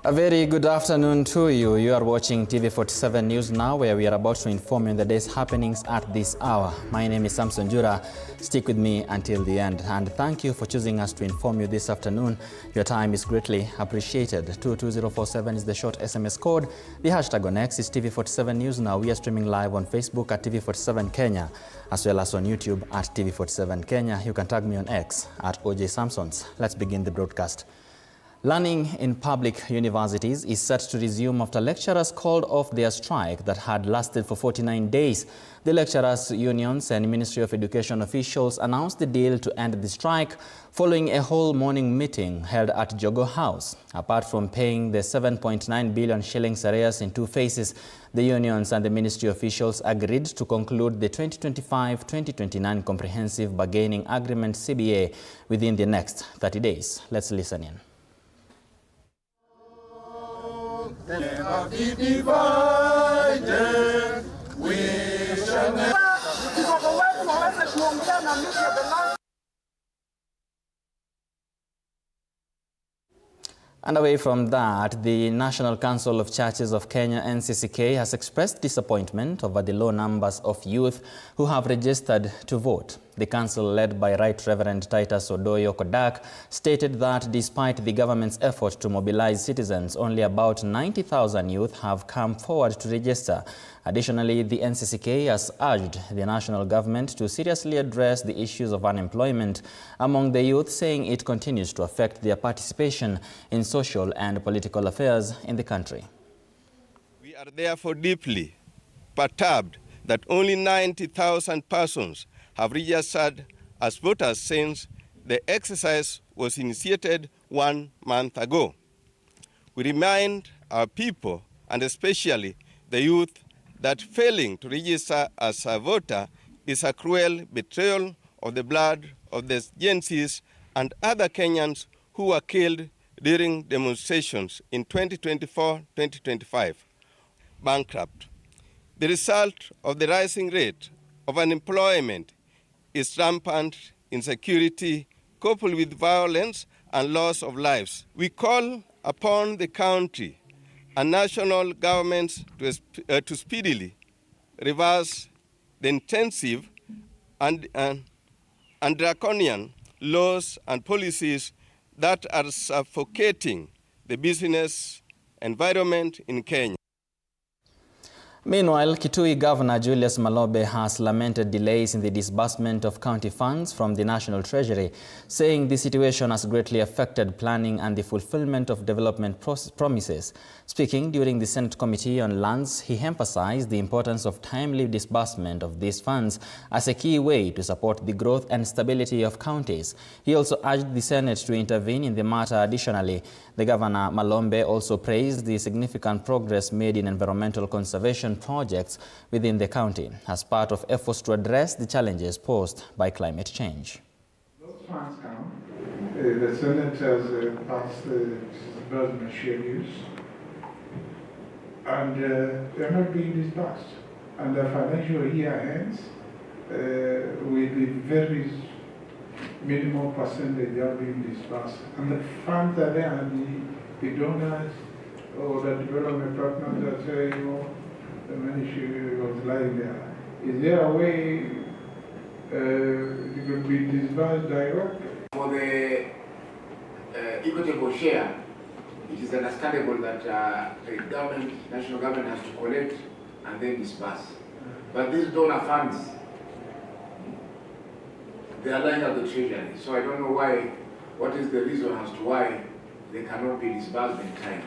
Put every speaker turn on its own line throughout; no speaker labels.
A very good afternoon to you. You are watching TV47 News now, where we are about to inform you on the day's happenings at this hour. My name is Samson, Jura. Stick with me until the end. And thank you for choosing us to inform you this afternoon. Your time is greatly appreciated. 22047 is the short SMS code. The hashtag on X is TV47 News now. We are streaming live on Facebook at TV47 Kenya, as well as on YouTube at TV47 Kenya. You can tag me on X at OJ Samsons. Let's begin the broadcast. Learning in public universities is set to resume after lecturers called off their strike that had lasted for 49 days. The lecturers' unions and Ministry of Education officials announced the deal to end the strike following a whole morning meeting held at Jogo House. Apart from paying the 7.9 billion shillings arrears in two phases, the unions and the ministry officials agreed to conclude the 2025-2029 Comprehensive Bargaining Agreement (CBA) within the next 30 days. Let's listen in.
Never be divided, we shall never.
And away from that, the National Council of Churches of Kenya, NCCK, has expressed disappointment over the low numbers of youth who have registered to vote. The council, led by Right Reverend Titus Odoyo Kodak, stated that despite the government's effort to mobilize citizens, only about 90,000 youth have come forward to register. Additionally, the NCCK has urged the national government to seriously address the issues of unemployment among the youth, saying it continues to affect their participation in social and political affairs in the country.
We are therefore deeply perturbed that only 90,000 persons have registered as voters since the exercise was initiated 1 month ago. We remind our people, and especially the youth, that failing to register as a voter is a cruel betrayal of the blood of the Gen Zs and other Kenyans who were killed during demonstrations in 2024-2025. Bankrupt. The result of the rising rate of unemployment is rampant insecurity coupled with violence and loss of lives. We call upon the country and national governments to speedily reverse the intensive and draconian laws and policies that are suffocating the business environment in Kenya.
Meanwhile, Kitui Governor Julius Malobe has lamented delays in the disbursement of county funds from the National Treasury, saying the situation has greatly affected planning and the fulfillment of development promises. Speaking during the Senate Committee on Lands, he emphasized the importance of timely disbursement of these funds as a key way to support the growth and stability of counties. He also urged the Senate to intervene in the matter. Additionally, the Governor Malombe also praised the significant progress made in environmental conservation projects within the county as part of efforts to address the challenges posed by climate change.
Those funds come. The Senate has passed the disbursement schedules, and they are not being disbursed. And the financial year ends with a very minimal percentage are being disbursed. And the funds are there, and the donors or the development partners are saying, you know, the money was lying there. Is there a way it could be disbursed directly?
For the equitable share, it is understandable that the government, national government, has to collect and then disburse. But these donor funds, they are lying at the treasury. So I don't know why, what is the reason as to why they cannot be disbursed in time.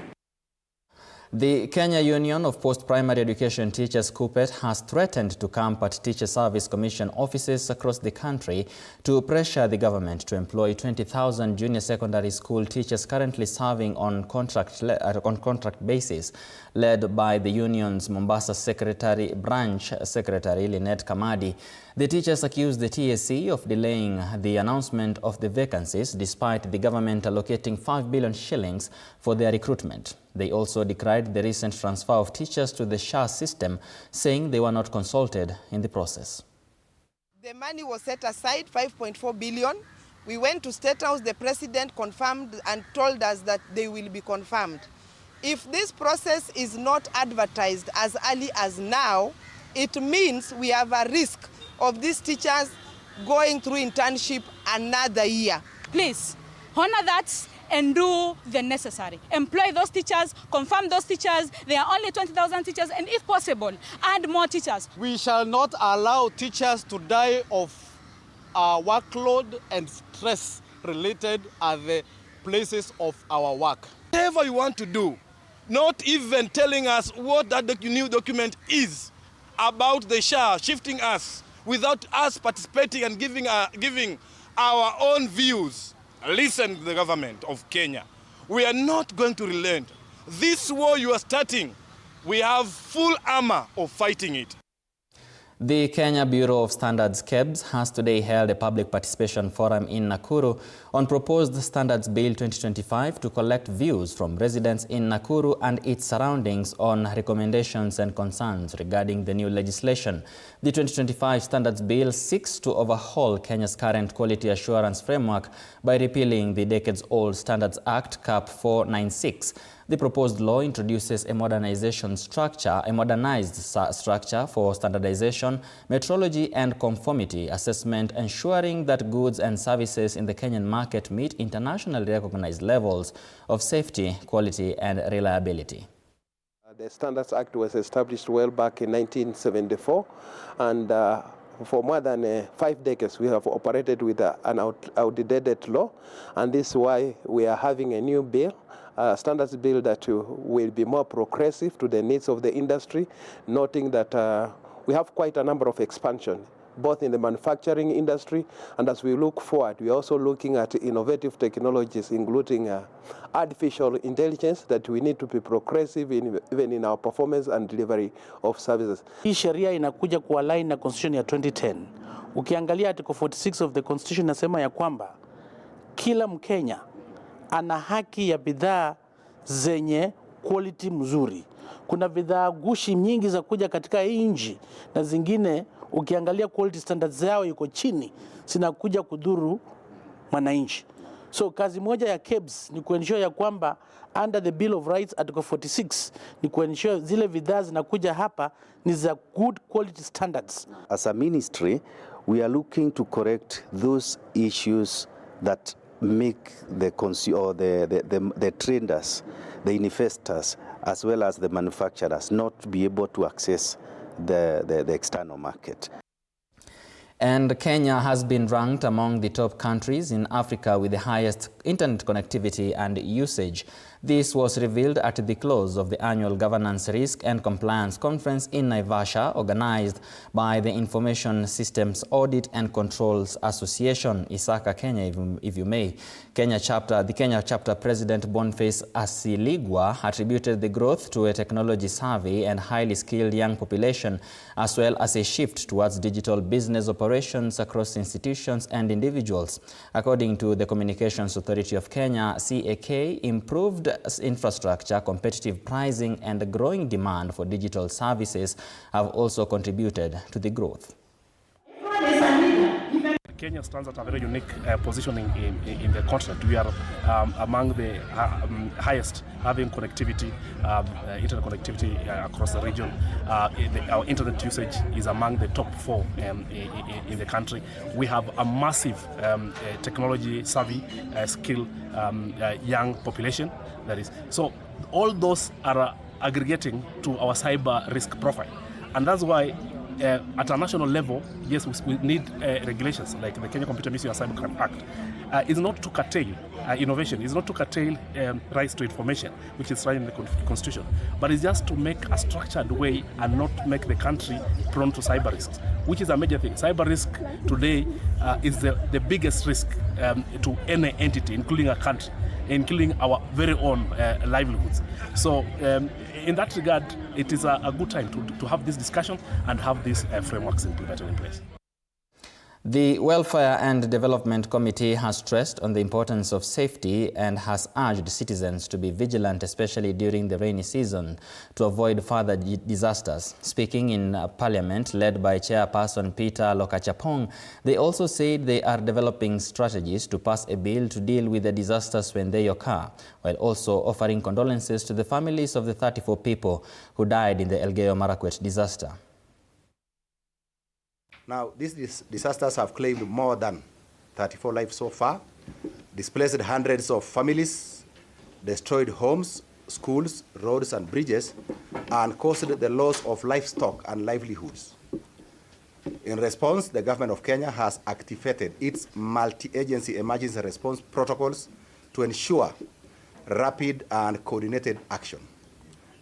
The Kenya Union of Post-Primary Education Teachers (KUPPET) has threatened to camp at Teacher Service Commission offices across the country to pressure the government to employ 20,000 junior secondary school teachers currently serving on contract basis, led by the union's Mombasa branch secretary Lynette Kamadi. The teachers accused the TSC of delaying the announcement of the vacancies despite the government allocating 5 billion shillings for their recruitment. They also decried the recent transfer of teachers to the SHA system, saying they were not consulted in the process.
The money was set aside, 5.4 billion. We went to State House, the president confirmed and told us that they will be confirmed. If this process is not advertised as early as now, it means we have a risk of these teachers going through internship another year.
Please, honor that and do the necessary. Employ those teachers, confirm those teachers. There are only 20,000 teachers, and if possible, add more teachers.
We shall not allow teachers to die of workload and stress related at the places of our work. Whatever you want to do, not even telling us what that new document is about the SHA, shifting us without us participating and giving our own views. Listen to the government of Kenya. We are not going to relent. This war you are starting, we have full armor of fighting it.
The Kenya Bureau of Standards KEBS has today held a public participation forum in Nakuru on proposed Standards Bill 2025 to collect views from residents in Nakuru and its surroundings on recommendations and concerns regarding the new legislation. The 2025 Standards Bill seeks to overhaul Kenya's current quality assurance framework by repealing the decades-old Standards Act Cap 496. The proposed law introduces a modernized structure for standardization, metrology and conformity assessment, ensuring that goods and services in the Kenyan market meet internationally recognized levels of safety, quality and reliability.
The Standards Act was established well back in 1974, and for more than 5 decades we have operated with an outdated law, and this is why we are having a new bill. Standards bill that will be more progressive to the needs of the industry, noting that we have quite a number of expansion, both in the manufacturing industry, and as we look forward, we are also looking at innovative technologies, including artificial intelligence, that we need to be progressive even in our performance and delivery of services.
Hii sheria inakuja kualign na constitution ya 2010. Ukiangalia article 46 of the constitution nasema ya kwamba kila Mkenya ana haki ya bidhaa zenye quality mzuri. Kuna bidhaa gushi nyingi za kuja katika hii nchi, na zingine ukiangalia quality standards zao iko chini, zinakuja kudhuru wananchi. So kazi moja ya KEBS ni kuensure ya kwamba under the Bill of Rights article 46 ni kuensure zile bidhaa zinakuja hapa ni za good quality standards.
As a ministry, we are looking to correct those issues that make the traders, the investors, as well as the manufacturers not be able to access the external market.
And Kenya has been ranked among the top countries in Africa with the highest internet connectivity and usage. This was revealed at the close of the annual Governance, Risk and Compliance Conference in Naivasha, organized by the Information Systems Audit and Controls Association, ISACA Kenya, if you may. The Kenya chapter President Boniface Asiligwa attributed the growth to a technology savvy and highly skilled young population, as well as a shift towards digital business operations across institutions and individuals. According to the Communications Authority of Kenya, CAK, improved infrastructure, competitive pricing and growing demand for digital services have also contributed to the growth.
Kenya stands at a very unique positioning in the continent. We are among the highest having connectivity, internet connectivity across the region. Our internet usage is among the top 4 in the country. We have a massive technology savvy, skilled young population. That is, so all those are aggregating to our cyber risk profile, and that's why at a national level, yes, we need regulations like the Kenya Computer Misuse and Cybercrime Act. It's not to curtail innovation, it's not to curtail rights to information, which is right in the Constitution, but it's just to make a structured way and not make the country prone to cyber risks, which is a major thing. Cyber risk today is the biggest risk to any entity, including a country, including our very own livelihoods. So in that regard, it is a good time to have this discussion and have these frameworks implemented in place.
The Welfare and Development Committee has stressed on the importance of safety and has urged citizens to be vigilant, especially during the rainy season, to avoid further disasters. Speaking in Parliament, led by Chairperson Peter Lokachapong, they also said they are developing strategies to pass a bill to deal with the disasters when they occur, while also offering condolences to the families of the 34 people who died in the Elgeyo Marakwet disaster.
Now, these disasters have claimed more than 34 lives so far, displaced hundreds of families, destroyed homes, schools, roads and bridges, and caused the loss of livestock and livelihoods. In response, the government of Kenya has activated its multi-agency emergency response protocols to ensure rapid and coordinated action.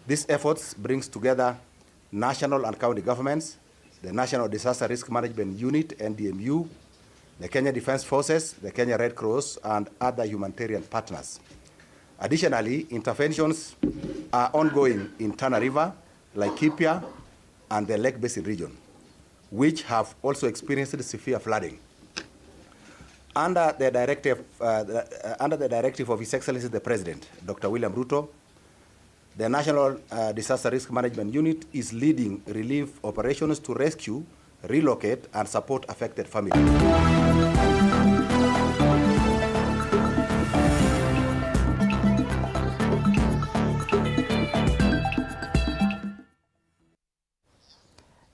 These efforts brings together national and county governments, the National Disaster Risk Management Unit, NDMU, the Kenya Defense Forces, the Kenya Red Cross, and other humanitarian partners. Additionally, interventions are ongoing in Tana River, Laikipia, and the Lake Basin region, which have also experienced severe flooding. Under the directive of His Excellency the President, Dr. William Ruto, the National Disaster Risk Management Unit is leading relief operations to rescue, relocate, and support affected families.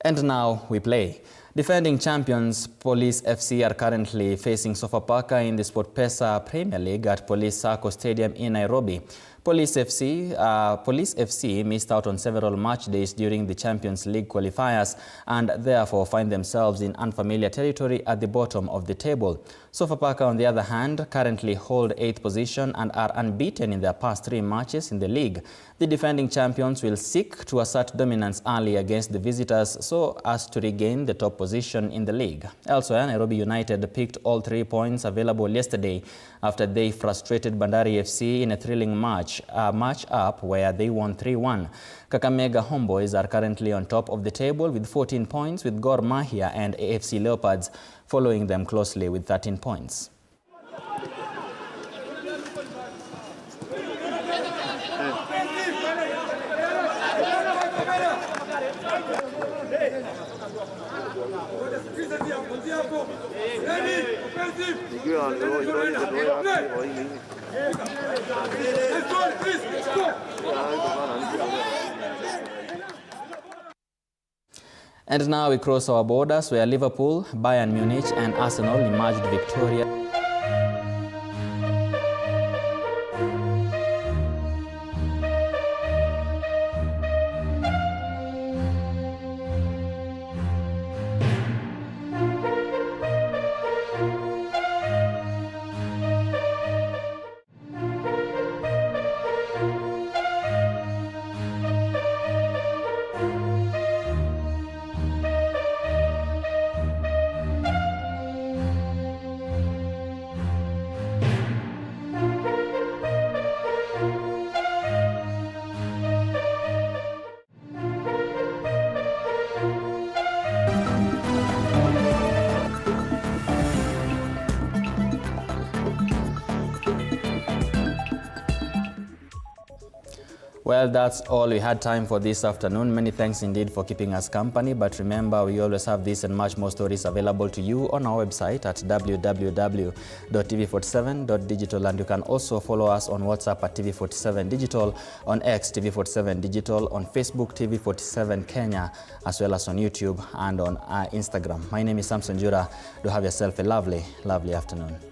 And now we play. Defending champions Police FC are currently facing Sofapaka in the SportPesa Premier League at Police Sacco Stadium in Nairobi. Police FC missed out on several match days during the Champions League qualifiers and therefore find themselves in unfamiliar territory at the bottom of the table. Sofapaka, on the other hand, currently hold 8th position and are unbeaten in their past 3 matches in the league. The defending champions will seek to assert dominance early against the visitors so as to regain the top position in the league. Elsewhere, Nairobi United picked all 3 points available yesterday after they frustrated Bandari FC in a thrilling match-up where they won 3-1. Kakamega Homeboys are currently on top of the table with 14 points, with Gor Mahia and AFC Leopards following them closely with 13 points. And now we cross our borders where Liverpool, Bayern Munich and Arsenal emerged victorious. Well, that's all we had time for this afternoon. Many thanks indeed for keeping us company. But remember, we always have this and much more stories available to you on our website at www.tv47.digital. And you can also follow us on WhatsApp at TV47 Digital, on X TV47 Digital, on Facebook TV47 Kenya, as well as on YouTube and on Instagram. My name is Samson Jura. Do have yourself a lovely, lovely afternoon.